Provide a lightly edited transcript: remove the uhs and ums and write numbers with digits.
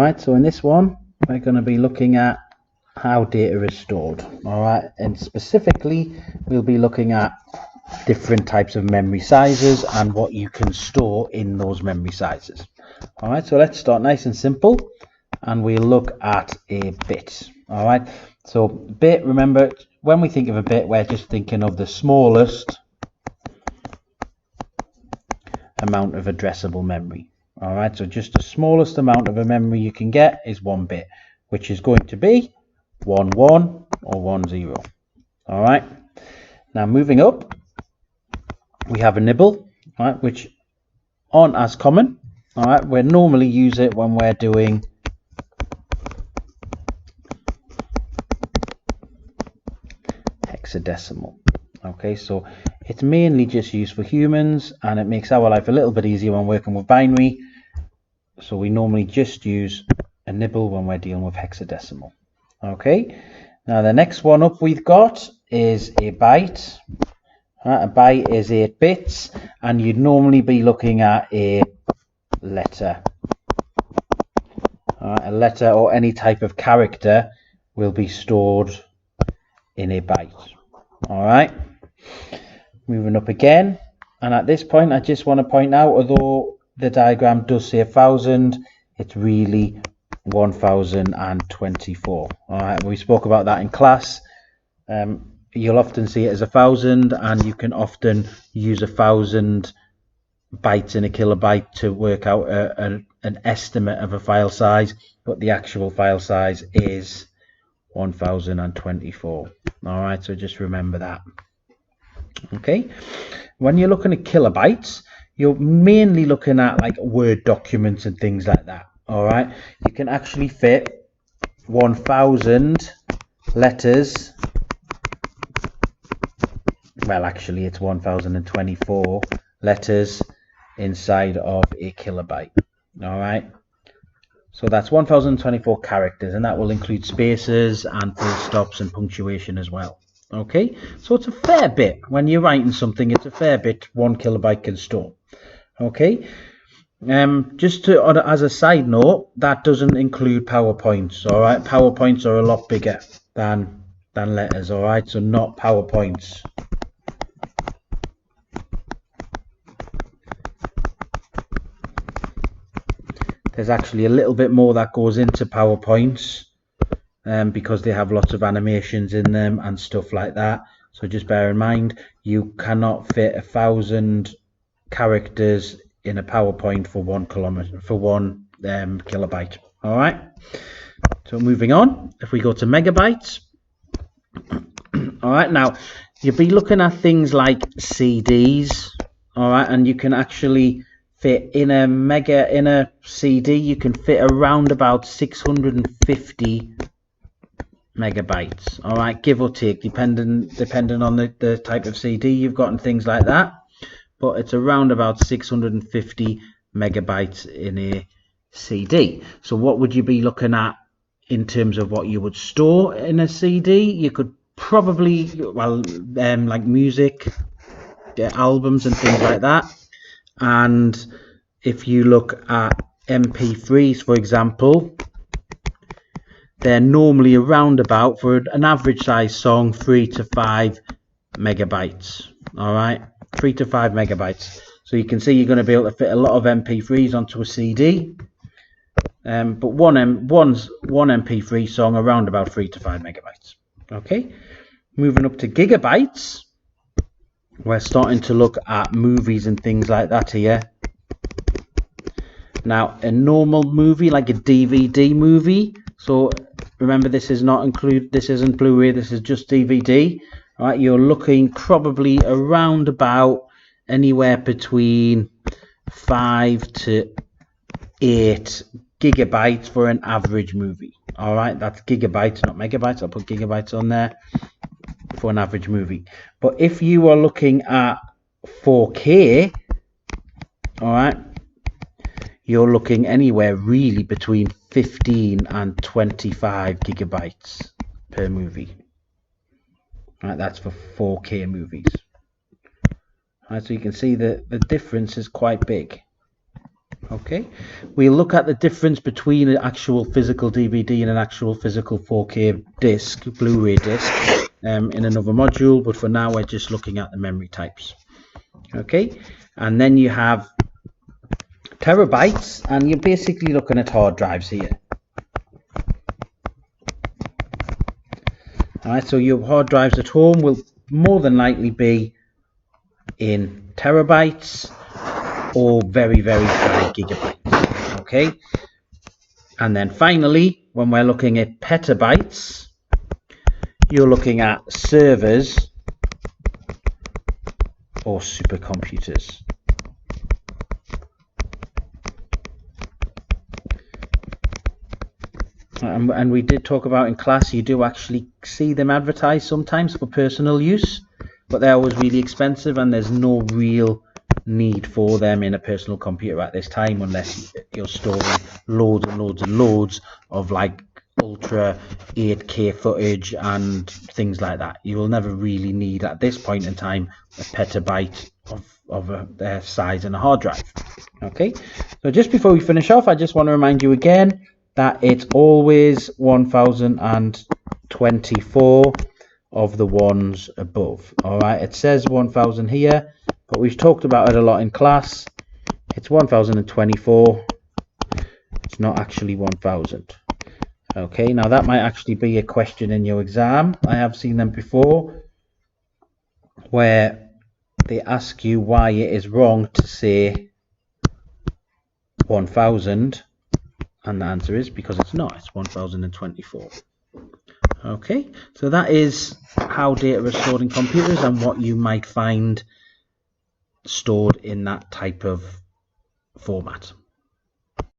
Alright, so in this one we're going to be looking at how data is stored. Alright, and specifically we'll be looking at different types of memory sizes and what you can store in those memory sizes. Alright, so let's start nice and simple and we'll look at a bit. Alright, so bit, remember, when we think of a bit, we're just thinking of the smallest amount of addressable memory. Alright, so just the smallest amount of a memory you can get is 1 bit, which is going to be 1 1 or 1 0. Alright, now moving up, we have a nibble, right, which aren't as common. Alright, we normally use it when we're doing hexadecimal. Okay, so it's mainly just used for humans and it makes our life a little bit easier when working with binary. So we normally just use a nibble when we're dealing with hexadecimal. Okay, now the next one up we've got is a byte. A byte is 8 bits and you'd normally be looking at a letter. A letter or any type of character will be stored in a byte. Alright, moving up again, and at this point I just want to point out, although the diagram does say 1000, it's really 1024. Alright, we spoke about that in class. You'll often see it as 1000 and you can often use 1000 bytes in a kilobyte to work out an estimate of a file size, but the actual file size is 1024. Alright, so just remember that. Okay, when you're looking at kilobytes, you're mainly looking at like Word documents and things like that. Alright, you can actually fit 1000 letters, well actually it's 1024 letters inside of a kilobyte. Alright, so that's 1024 characters, and that will include spaces and full stops and punctuation as well. Okay, so it's a fair bit. When you're writing something, it's a fair bit 1 kilobyte can store. Okay, just to, as a side note, that doesn't include PowerPoints. All right, PowerPoints are a lot bigger than letters. All right, so not PowerPoints. There's actually a little bit more that goes into PowerPoints because they have lots of animations in them and stuff like that. So just bear in mind, you cannot fit 1000 characters in a PowerPoint for 1 kilobyte. All right. So moving on, if we go to megabytes, all right. Now you'll be looking at things like CDs. All right, and you can actually fit in a CD, you can fit around about 650 megabytes. All right, give or take, depending on the type of CD you've got and things like that. But it's around about 650 megabytes in a CD. So what would you be looking at in terms of what you would store in a CD? You could probably, well, like music, albums and things like that. And if you look at MP3s, for example, they're normally around about, for an average size song, 3 to 5 megabytes. All right, 3 to 5 megabytes. So you can see you're going to be able to fit a lot of MP3s onto a CD. But one MP3 song around about 3 to 5 megabytes. Okay, moving up to gigabytes. We're starting to look at movies and things like that here. Now, a normal movie, like a DVD movie, so remember this isn't Blu-ray, this is just DVD. All right, you're looking probably around about anywhere between 5 to 8 gigabytes for an average movie. All right, that's gigabytes, not megabytes. I'll put gigabytes on there for an average movie. But if you are looking at 4K, all right, you're looking anywhere really between 15 and 25 gigabytes per movie. All right, that's for 4K movies. All right, so you can see the difference is quite big. Okay, we'll look at the difference between an actual physical DVD and an actual physical 4K disc, Blu-ray disc, in another module, but for now we're just looking at the memory types. Okay, and then you have terabytes, and you're basically looking at hard drives here. Alright, so your hard drives at home will more than likely be in terabytes or very, very high gigabytes. Okay, and then finally, when we're looking at petabytes, you're looking at servers or supercomputers. And we did talk about in class, you do actually see them advertised sometimes for personal use, but they're always really expensive and there's no real need for them in a personal computer at this time, unless you're storing loads and loads and loads of like ultra 8K footage and things like that. You will never really need at this point in time a petabyte of their size in a hard drive. Okay, so just before we finish off, I just want to remind you again that it's always 1024 of the ones above. All right, it says 1000 here, but we've talked about it a lot in class. It's 1024. It's not actually 1000. Okay, now that might actually be a question in your exam. I have seen them before where they ask you why it is wrong to say 1000, and the answer is because it's not. It's 1024. Okay, so that is how data is stored in computers and what you might find stored in that type of format.